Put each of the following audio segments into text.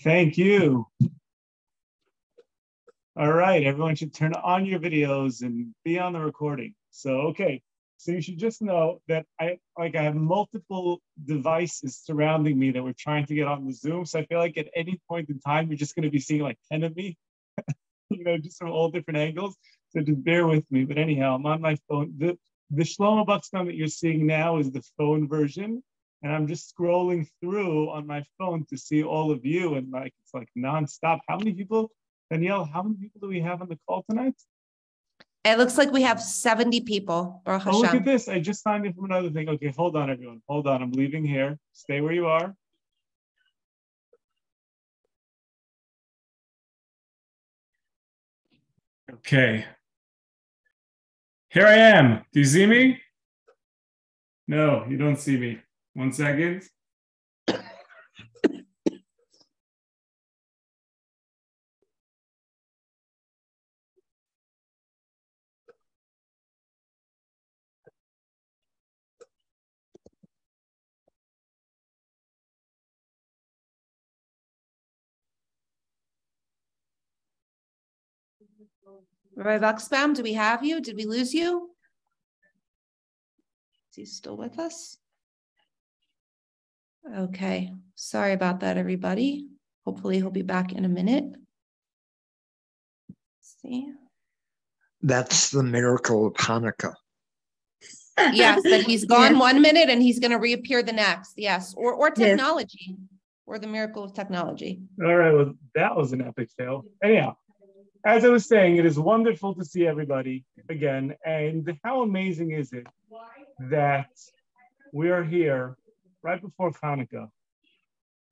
Thank you. All right, everyone should turn on your videos and be on the recording. So you should just know that I have multiple devices surrounding me that we're trying to get on the Zoom. So I feel like at any point in time, you're just going to be seeing like 10 of me, just from all different angles. So just bear with me. But anyhow, I'm on my phone. The Shlomo Buxton that you're seeing now is the phone version. And I'm just scrolling through on my phone to see all of you. And it's like nonstop. How many people, Danielle, how many people do we have on the call tonight? It looks like we have 70 people. Baruch Hashem. Look at this. I just signed in from another thing. Okay, hold on, everyone. Hold on. I'm leaving here. Stay where you are. Okay. Here I am. Do you see me? No, you don't see me. 1 second. Rabbi Buxbaum, do we have you? Did we lose you? Is he still with us? Okay, sorry about that, everybody. Hopefully he'll be back in a minute. Let's see. That's the miracle of Hanukkah. Yes, that he's gone 1 minute and he's going to reappear the next. Yes, or technology, or the miracle of technology. All right, well, that was an epic fail. Anyhow, as I was saying, it is wonderful to see everybody again. And how amazing is it that we are here right before Chanukah,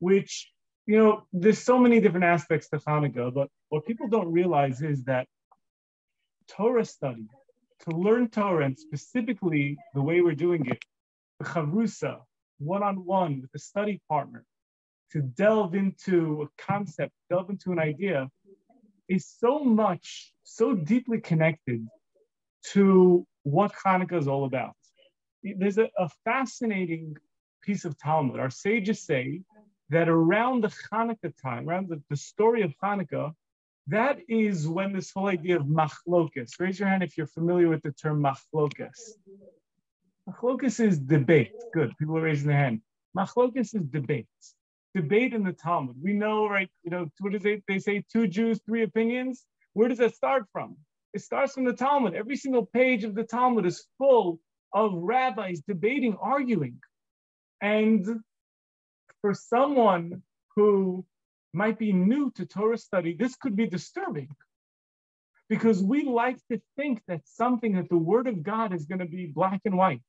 which, there's so many different aspects to Chanukah, but what people don't realize is that Torah study, to learn Torah, and specifically the way we're doing it, the chavrusa, one-on-one with a study partner, to delve into a concept, delve into an idea, is so deeply connected to what Chanukah is all about. There's a fascinating piece of Talmud. Our sages say that around the Chanukah time, around the story of Chanukah, that is when this whole idea of machlokas. Raise your hand if you're familiar with the term machlokas. Machlokas is debate. Good, people are raising their hand. Machlokas is debate. Debate in the Talmud. We know, right? What is it? They say 2 Jews, 3 opinions. Where does that start from? It starts from the Talmud. Every single page of the Talmud is full of rabbis debating, arguing. And for someone who might be new to Torah study, this could be disturbing, because we like to think that the Word of God is going to be black and white,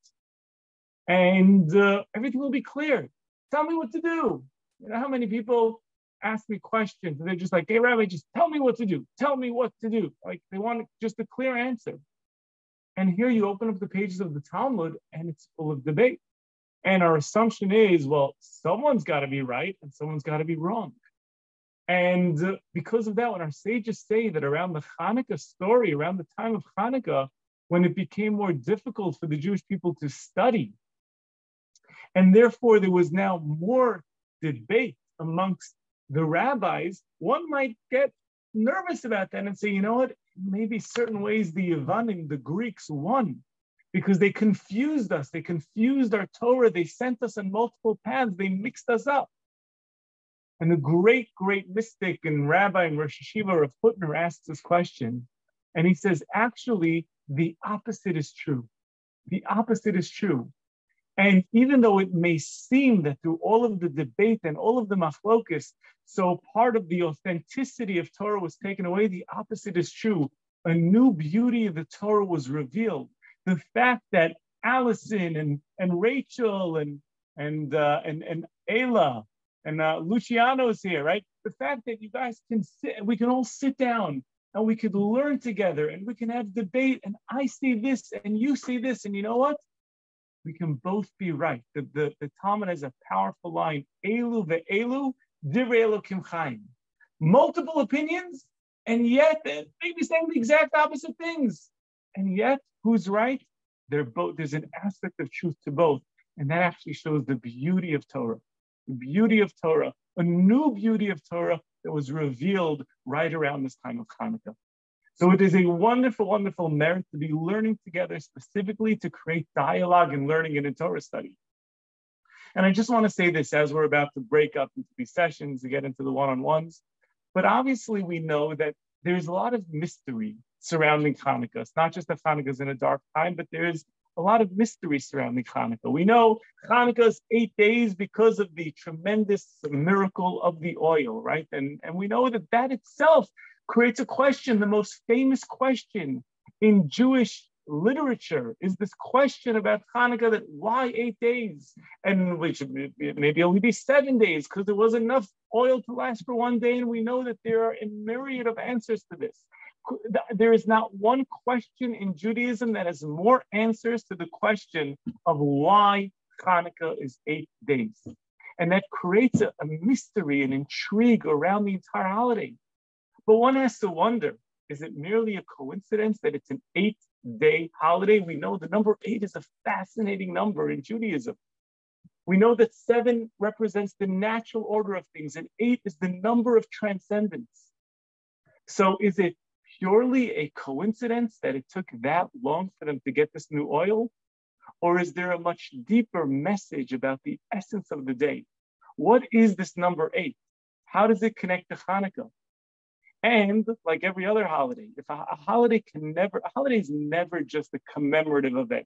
and everything will be clear. Tell me what to do. How many people ask me questions and they're just like, "Hey, Rabbi, just tell me what to do. Tell me what to do." Like they want just a clear answer. And here you open up the pages of the Talmud and it's full of debate. And our assumption is, well, someone's got to be right and someone's got to be wrong. And because of that, when our sages say that around the Hanukkah story, around the time of Hanukkah, when it became more difficult for the Jewish people to study, and therefore there was now more debate amongst the rabbis, one might get nervous about that and say, you know what, maybe certain ways the Yavanim, the Greeks, won, because they confused us, they confused our Torah, they sent us on multiple paths, they mixed us up. And the great, great mystic and rabbi and Rosh Hashiva Rav Putner asks this question, and he says, actually, the opposite is true. The opposite is true. And even though it may seem that through all of the debate and all of the machlokas, so part of the authenticity of Torah was taken away, the opposite is true. A new beauty of the Torah was revealed. The fact that Allison and Rachel and Ayla and Luciano is here, right? The fact that you guys can sit, we can all sit down and we could learn together and we can have debate, and I see this and you see this, and you know what? We can both be right. The Talmud has a powerful line, Elu ve'elu, divrei Elokim chaim. Multiple opinions, and yet they may be saying the exact opposite things. And yet, who's right? They're both. There's an aspect of truth to both. And that actually shows the beauty of Torah. The beauty of Torah, a new beauty of Torah that was revealed right around this time of Chanukah. So it is a wonderful, wonderful merit to be learning together specifically to create dialogue and learning in a Torah study. And I just want to say this as we're about to break up into these sessions to get into the one-on-ones. But obviously we know that there's a lot of mystery surrounding Chanukah. It's not just that Chanukah is in a dark time, but there's a lot of mystery surrounding Chanukah. We know Chanukah is 8 days because of the tremendous miracle of the oil, right? And we know that that itself creates a question. The most famous question in Jewish literature is this question about Chanukah, that why 8 days? And which maybe only be 7 days because there was enough oil to last for 1 day. And we know that there are a myriad of answers to this. There is not one question in Judaism that has more answers to the question of why Chanukah is 8 days. And that creates a mystery and intrigue around the entire holiday. But one has to wonder, is it merely a coincidence that it's an 8-day holiday? We know the number 8 is a fascinating number in Judaism. We know that 7 represents the natural order of things, and 8 is the number of transcendence. So is it purely a coincidence that it took that long for them to get this new oil? Or is there a much deeper message about the essence of the day? What is this number 8? How does it connect to Chanukah? And like every other holiday, if a holiday is never just a commemorative event.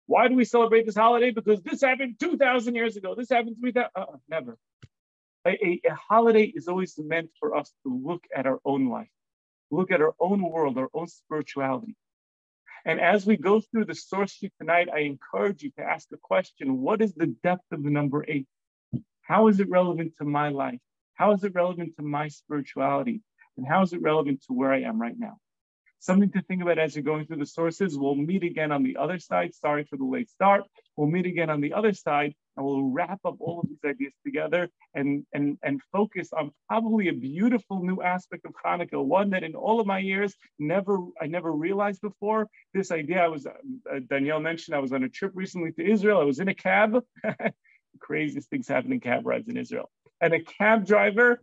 Why do we celebrate this holiday? Because this happened 2,000 years ago. This happened 3,000, never. A holiday is always meant for us to look at our own life, look at our own world, our own spirituality. And as we go through the source sheet tonight, I encourage you to ask the question, what is the depth of the number 8? How is it relevant to my life? How is it relevant to my spirituality? And how is it relevant to where I am right now? Something to think about as you're going through the sources. We'll meet again on the other side. Sorry for the late start. We'll meet again on the other side, and we'll wrap up all of these ideas together and focus on probably a beautiful new aspect of Chanukah, one that in all of my years, I never realized before. This idea, Danielle mentioned, I was on a trip recently to Israel. I was in a cab. Craziest things happen in cab rides in Israel. And a cab driver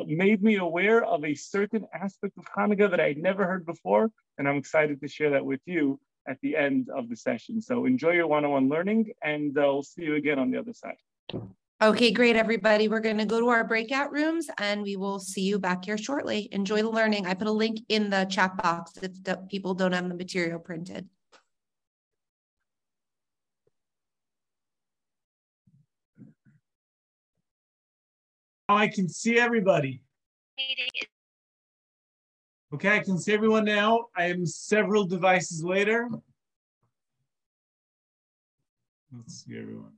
made me aware of a certain aspect of Chanukah that I had never heard before, and I'm excited to share that with you at the end of the session. So enjoy your one-on-one learning, and we'll see you again on the other side. Okay, great, everybody. We're going to go to our breakout rooms, and we will see you back here shortly. Enjoy the learning. I put a link in the chat box if people don't have the material printed. I can see everybody. Okay, I can see everyone now. I am several devices later. Let's see everyone.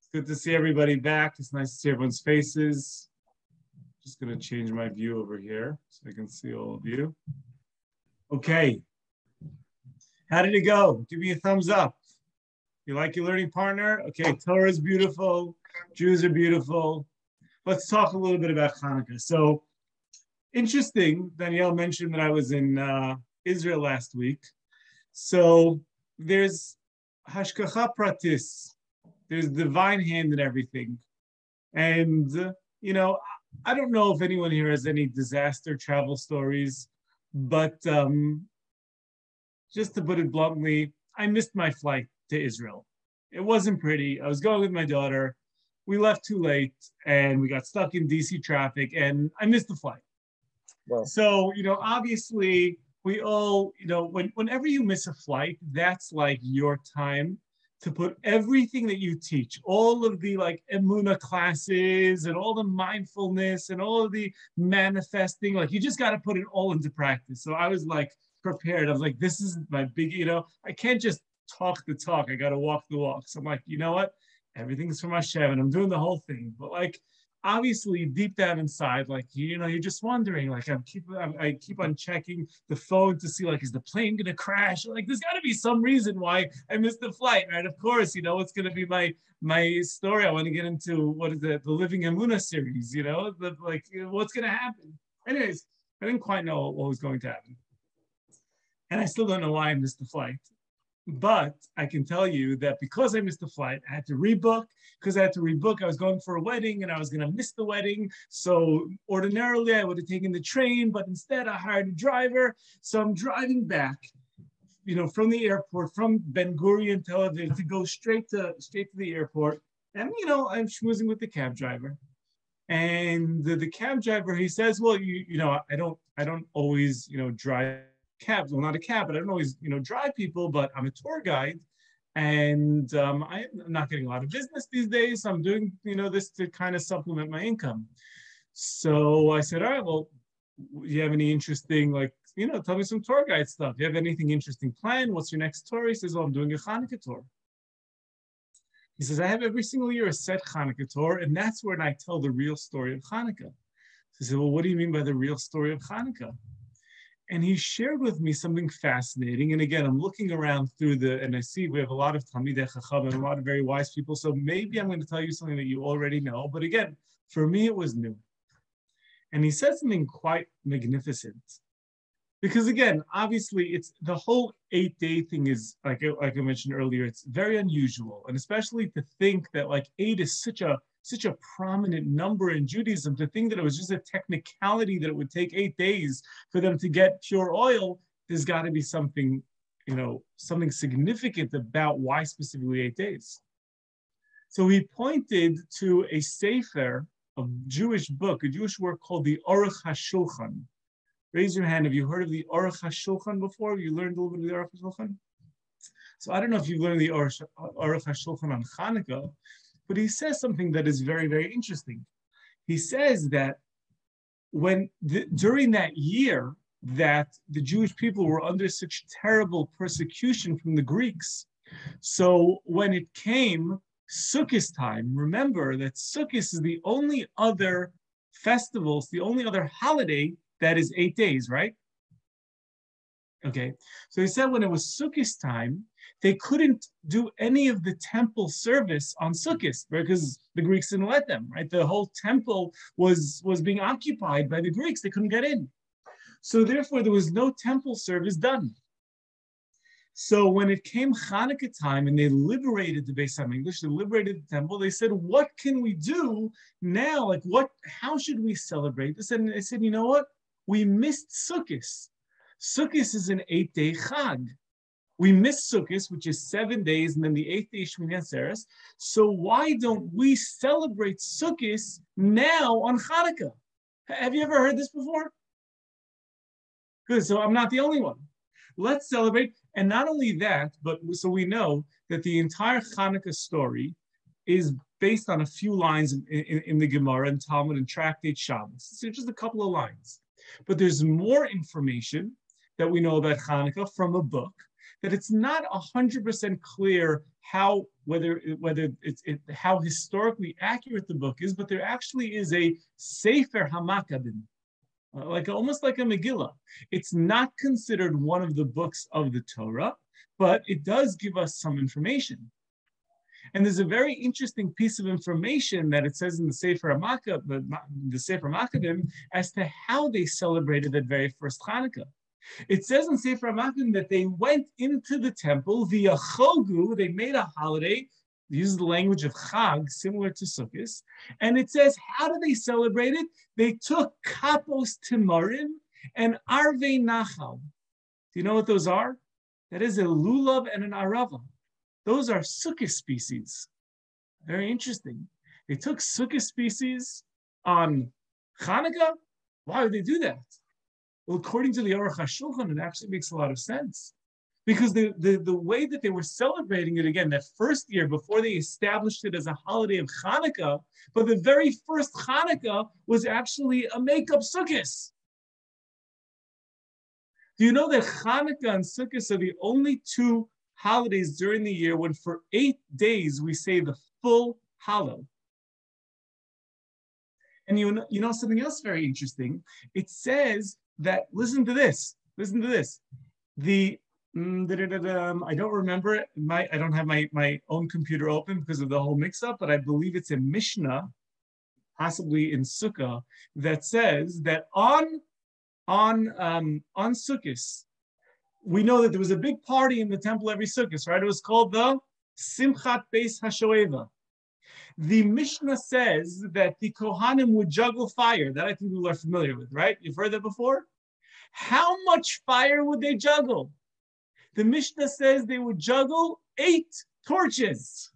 It's good to see everybody back. It's nice to see everyone's faces. Just going to change my view over here so I can see all of you. Okay. How did it go? Give me a thumbs up. You like your learning partner? Okay, Torah is beautiful. Jews are beautiful. Let's talk a little bit about Chanukah. So interesting, Danielle mentioned that I was in Israel last week. So there's hashgacha pratis. There's divine hand in everything. And, I don't know if anyone here has any disaster travel stories, but just to put it bluntly, I missed my flight to Israel. It wasn't pretty. I was going with my daughter. We left too late and we got stuck in DC traffic and I missed the flight. Wow. So, obviously we all, whenever you miss a flight, that's like your time to put everything that you teach, all of the Emunah classes and all the mindfulness and all of the manifesting, you just got to put it all into practice. So I was prepared. I was like, this is my big, I can't just talk the talk. I got to walk the walk. So I'm like, you know what? Everything's from Hashem, and I'm doing the whole thing. But obviously, deep down inside, you're just wondering. I keep on checking the phone to see, is the plane gonna crash? There's got to be some reason why I missed the flight, right? Of course, it's gonna be my story. I want to get into what is the Living Emunah series? What's gonna happen? Anyways, I didn't quite know what was going to happen, and I still don't know why I missed the flight. But I can tell you that because I missed the flight, I had to rebook. Because I had to rebook, I was going for a wedding and I was going to miss the wedding. So ordinarily, I would have taken the train, but instead I hired a driver. So I'm driving back, from the airport, from Ben Gurion, Tel Aviv, to go straight to the airport. And, I'm schmoozing with the cab driver. And the cab driver, he says, well, I don't always, drive cabs. Well, not a cab, but I don't always, drive people, but I'm a tour guide. And I'm not getting a lot of business these days. So I'm doing, this to kind of supplement my income. So I said, all right, well, do you have any interesting, tell me some tour guide stuff. Do you have anything interesting planned? What's your next tour? He says, well, I'm doing a Chanukah tour. He says, I have every single year a set Chanukah tour, and that's when I tell the real story of Chanukah. He said, well, what do you mean by the real story of Chanukah? And he shared with me something fascinating. And again, I'm looking around and I see we have a lot of Talmidei Chacham and a lot of very wise people. So maybe I'm going to tell you something that you already know. But again, for me, it was new. And he said something quite magnificent. Because again, obviously, it's the whole 8-day thing is, like I mentioned earlier, it's very unusual. And especially to think that 8 is such a prominent number in Judaism, to think that it was just a technicality that it would take 8 days for them to get pure oil, there's got to be something, something significant about why specifically 8 days. So he pointed to a sefer, a Jewish book, a Jewish work called the Aruch HaShulchan. Raise your hand. Have you heard of the Aruch HaShulchan before? Have you learned a little bit of the Aruch HaShulchan? So I don't know if you've learned the Aruch HaShulchan on Chanukah, but he says something that is very, very interesting. He says that during that year that the Jewish people were under such terrible persecution from the Greeks, so when it came Sukkot time, remember that Sukkot is the only other festival, it's the only other holiday that is 8 days, right? Okay, so he said when it was Sukkot time, they couldn't do any of the temple service on Sukkot because the Greeks didn't let them, right? The whole temple was being occupied by the Greeks. They couldn't get in. So therefore, there was no temple service done. So when it came Chanukah time and they liberated the Beis HaMikdash, they liberated the temple, they said, what can we do now? How should we celebrate this? And they said, you know what? We missed Sukkot. Sukkot is an 8-day Chag. We missed Sukkot, which is 7 days, and then the 8th day Shmini Atzeres. So why don't we celebrate Sukkot now on Chanukah? Have you ever heard this before? Good, so I'm not the only one. Let's celebrate. And not only that, but so we know that the entire Chanukah story is based on a few lines in the Gemara and Talmud and Tractate Shabbos. So just a couple of lines. But there's more information that we know about Chanukah from a book that it's not 100% clear how historically accurate the book is, but there actually is a Sefer HaMakkabim, almost like a Megillah. It's not considered one of the books of the Torah, but it does give us some information. And there's a very interesting piece of information that it says in the Sefer HaMakkabim as to how they celebrated that very first Chanukah. It says in Sefer HaMakkabim that they went into the temple via Chogu, they made a holiday, they used the language of Chag, similar to Sukkot, and it says, how do they celebrate it? They took Kapos Timarim and Arvei Nachal. Do you know what those are? That is a lulav and an arava. Those are Sukkot species. Very interesting. They took Sukkot species on Chanukah. Why would they do that? Well, according to the Aruch HaShulchan, it actually makes a lot of sense. Because the way that they were celebrating it, again, that first year before they established it as a holiday of Chanukah, but the very first Chanukah was actually a makeup Sukkot. Do you know that Chanukah and Sukkot are the only two holidays during the year when for 8 days we say the full Hallel? And you know something else very interesting? It says that, listen to this. I don't remember it. I don't have my own computer open because of the whole mix-up, but I believe it's a Mishnah, possibly in Sukkah, that says that on Sukkot, we know that there was a big party in the temple every Sukkot, right? It was called the Simchat Beis HaShoeva. The Mishnah says that the Kohanim would juggle fire. That I think we are familiar with, right? You've heard that before? How much fire would they juggle? The Mishnah says they would juggle 8 torches.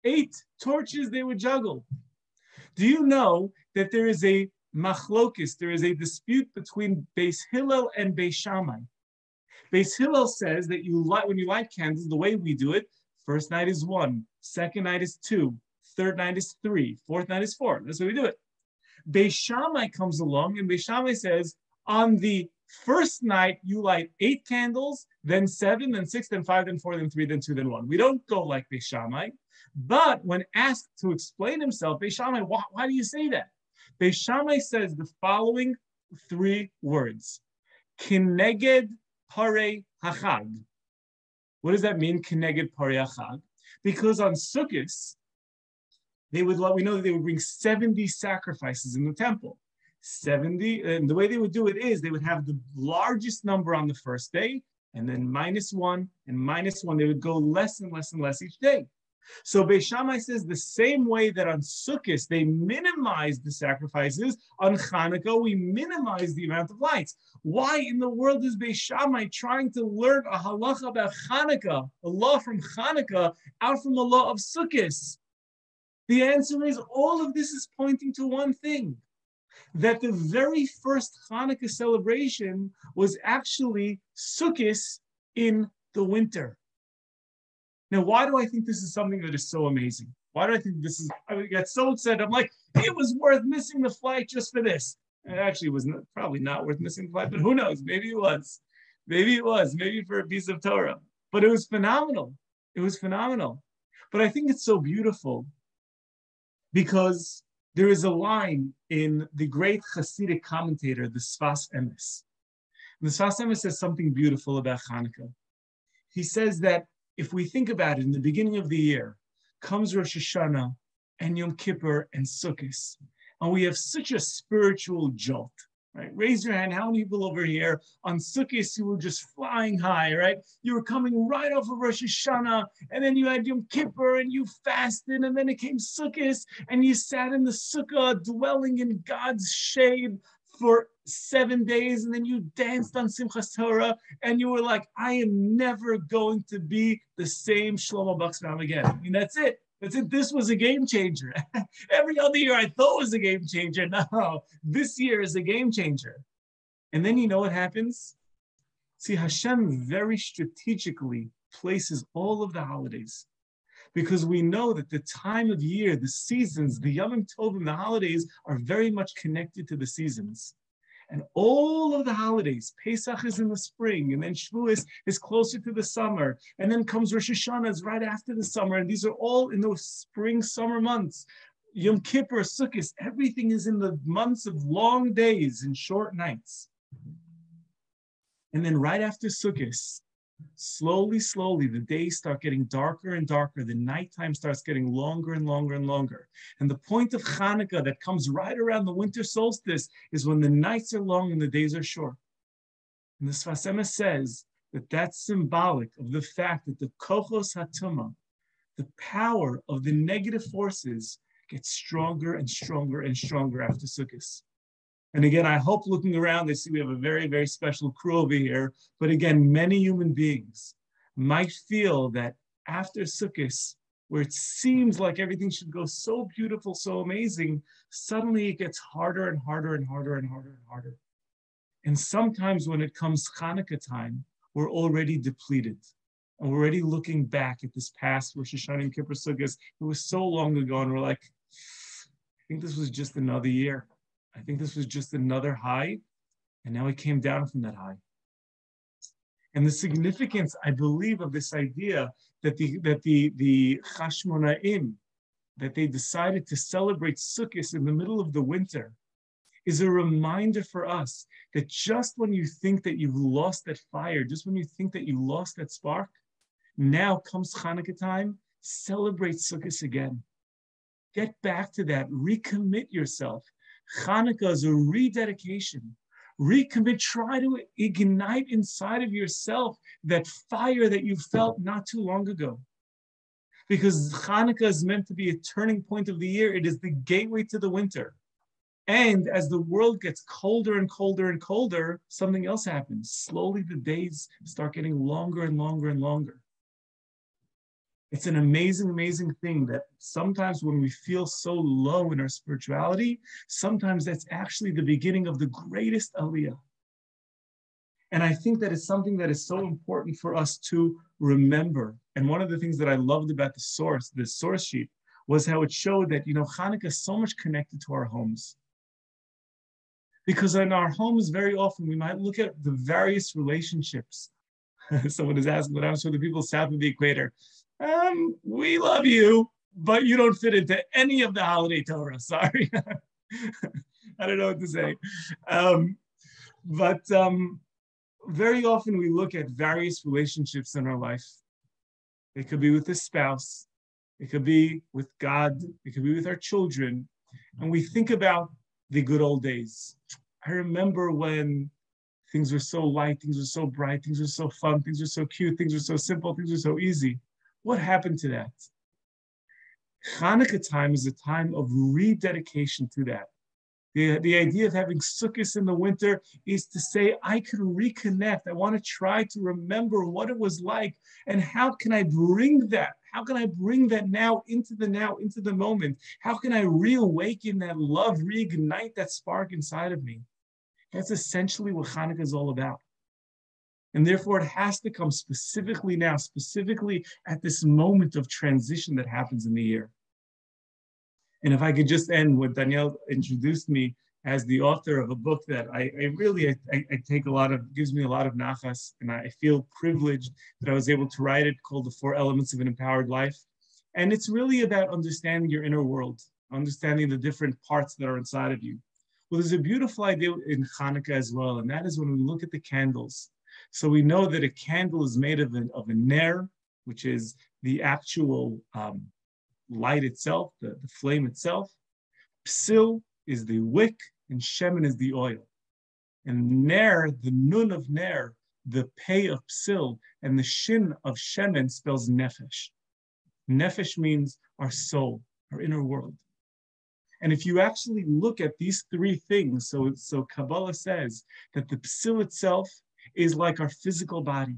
8 torches they would juggle. Do you know that there is a machlokis, there is a dispute between Beis Hillel and Beis Shammai? Beis Hillel says that when you light candles, the way we do it, first night is 1, second night is 2, third night is 3, fourth night is 4. That's how we do it. Beis Shammai comes along and Beis Shammai says, on the first night, you light 8 candles, then 7, then 6, then 5, then 4, then 3, then 2, then 1. We don't go like Beis Shammai. But when asked to explain himself, Beis Shammai, why do you say that? Beis Shammai says the following 3 words. Kineged parei hachag. What does that mean, kineged parei hachag? Because on Sukkot, we know that they would bring 70 sacrifices in the temple. 70, and the way they would do it is they would have the largest number on the first day, and then -1 and -1. They would go less and less and less each day. So Beis Shammai says the same way that on Sukkot they minimize the sacrifices, on Chanukah we minimize the amount of lights. Why in the world is Beis Shammai trying to learn a halacha about Chanukah, a law from Chanukah, out from a law of Sukkot? The answer is all of this is pointing to one thing, that the very first Chanukah celebration was actually Sukkot in the winter. Now, why do I think this is something that is so amazing? Why do I think this is, I get so excited. I'm like, it was worth missing the flight just for this. It actually was probably not worth missing the flight, but who knows? Maybe it was. Maybe it was. Maybe for a piece of Torah. But it was phenomenal. It was phenomenal. But I think it's so beautiful because there is a line in the great Hasidic commentator, the Sfas Emes. And the Sfas Emes says something beautiful about Chanukah. He says that if we think about it, in the beginning of the year, comes Rosh Hashanah and Yom Kippur and Sukkot, and we have such a spiritual jolt, right? Raise your hand, how many people over here on Sukkot you were just flying high, right? You were coming right off of Rosh Hashanah, and then you had Yom Kippur, and you fasted, and then it came Sukkot, and you sat in the sukkah, dwelling in God's shade for 7 days, and then you danced on Simchas Torah, and you were like, I am never going to be the same Shlomo Buxbaum again. I mean, that's it. That's it. This was a game changer. Every other year I thought was a game changer. No, this year is a game changer. And then you know what happens? See, Hashem very strategically places all of the holidays, because we know that the time of year, the seasons, the Yom Tov and the holidays are very much connected to the seasons. And all of the holidays, Pesach is in the spring, and then Shavuos is closer to the summer, and then comes Rosh Hashanah is right after the summer, and these are all in those spring, summer months. Yom Kippur, Sukkot, everything is in the months of long days and short nights. And then right after Sukkot, slowly, the days start getting darker and darker. The nighttime starts getting longer and longer and longer. And the point of Chanukah that comes right around the winter solstice is when the nights are long and the days are short. And the Sfas Emes says that that's symbolic of the fact that the kochos hatuma, the power of the negative forces, gets stronger and stronger and stronger after Sukkot. And again, I hope looking around, they see we have a very, very special crew over here. But again, many human beings might feel that after Sukkot, where it seems like everything should go so beautiful, so amazing, suddenly it gets harder and harder and harder and harder and harder. And sometimes when it comes Chanukah time, we're already depleted. And we're already looking back at this past Rosh Hashanah and Kippur Sukkot. It was so long ago, and we're like, I think this was just another year. I think this was just another high, and now it came down from that high. And the significance, I believe, of this idea that the Chashmonaim, that they decided to celebrate Sukkot in the middle of the winter, is a reminder for us that just when you think that you've lost that fire, just when you think that you lost that spark, now comes Chanukah time, celebrate Sukkot again. Get back to that, recommit yourself. Chanukah is a rededication, Recommit, try to ignite inside of yourself that fire that you felt not too long ago. Because Chanukah is meant to be a turning point of the year. It is the gateway to the winter. And as the world gets colder and colder and colder, something else happens. Slowly the days start getting longer and longer and longer. It's an amazing, amazing thing that sometimes when we feel so low in our spirituality, sometimes that's actually the beginning of the greatest aliyah. And I think that is something that is so important for us to remember. And one of the things that I loved about the source sheet, was how it showed that, Chanukah is so much connected to our homes. Because in our homes, very often, we might look at the various relationships. Someone is asking what happens for the people south of the equator. We love you, but you don't fit into any of the holiday Torah. Sorry. I don't know what to say. But very often we look at various relationships in our life. It could be with a spouse. It could be with God. It could be with our children. And we think about the good old days. I remember when things were so light, things were so bright, things were so fun, things were so cute, things were so simple, things were so easy. What happened to that? Chanukah time is a time of rededication to that. The idea of having sukkahs in the winter is to say, I can reconnect. I want to try to remember what it was like. And how can I bring that? How can I bring that now, into the moment? How can I reawaken that love, reignite that spark inside of me? That's essentially what Chanukah is all about. And therefore, it has to come specifically now, specifically at this moment of transition that happens in the year. And if I could just end what Danielle introduced me as the author of a book that I take gives me a lot of nachas, and I feel privileged that I was able to write it, called The 4 Elements of an Empowered Life. And it's really about understanding your inner world, understanding the different parts that are inside of you. Well, there's a beautiful idea in Chanukah as well, and that is when we look at the candles. So we know that a candle is made of a ner, which is the actual light itself, the flame itself. Psil is the wick, and shemen is the oil. And ner, the nun of ner, the pei of psil, and the shin of shemen spells nefesh. Nefesh means our soul, our inner world. And if you actually look at these 3 things, so Kabbalah says that the psil itself is like our physical body.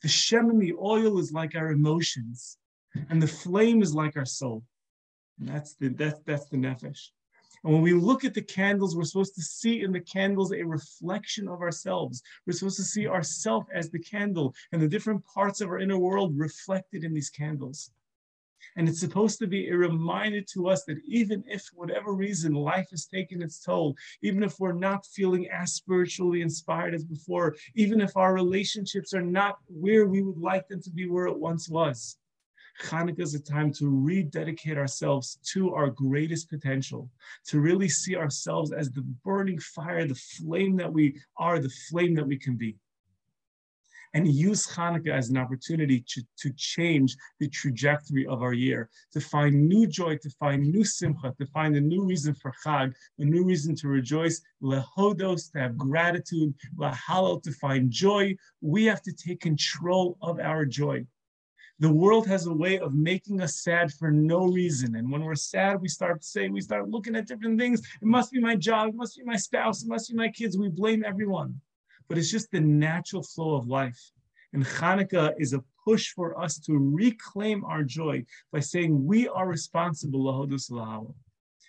The shemen, the oil, is like our emotions. And the flame is like our soul. And that's the nefesh. And when we look at the candles, we're supposed to see in the candles a reflection of ourselves. We're supposed to see ourselves as the candle and the different parts of our inner world reflected in these candles. And it's supposed to be a reminder to us that even if, for whatever reason, life has taken its toll, even if we're not feeling as spiritually inspired as before, even if our relationships are not where we would like them to be, where it once was, Chanukah is a time to rededicate ourselves to our greatest potential, to really see ourselves as the burning fire, the flame that we are, the flame that we can be. And use Chanukah as an opportunity to change the trajectory of our year, to find new joy, to find new simcha, to find a new reason for Chag, a new reason to rejoice, lehodos, to have gratitude, lahalal, to find joy. We have to take control of our joy. The world has a way of making us sad for no reason. And when we're sad, we start looking at different things. It must be my job, it must be my spouse, it must be my kids. We blame everyone. But it's just the natural flow of life. And Chanukah is a push for us to reclaim our joy by saying we are responsible. And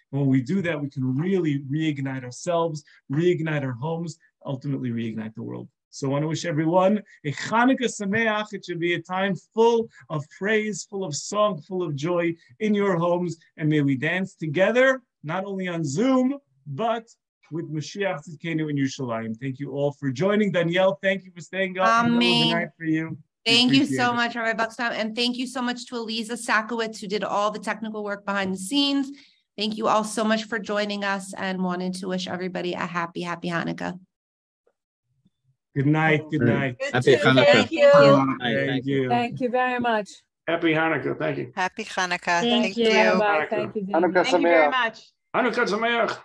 when we do that, we can really reignite ourselves, reignite our homes, ultimately reignite the world. So I want to wish everyone a Chanukah Sameach. It should be a time full of praise, full of song, full of joy in your homes. And may we dance together, not only on Zoom, but with Mashiach Tzidkenu in Yerushalayim. Thank you all for joining. Danielle, thank you for staying up. Amen. Good night for you. Thank you so much, Rabbi Buxbaum. And thank you so much to Eliza Sakowitz, who did all the technical work behind the scenes. Thank you all so much for joining us, and wanted to wish everybody a happy Hanukkah. Good night. Good night. Happy Hanukkah. Thank you. Thank you. Thank you very much. Happy Hanukkah. Thank you. Happy Chanukah. Thank you. Bye. Thank you. Hanukkah Thank you very much. Hanukkah Sameach.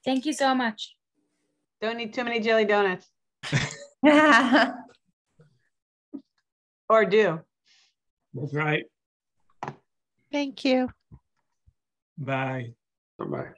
Thank you so much. Don't eat too many jelly donuts. Or do. That's right. Thank you. Bye. Bye-bye.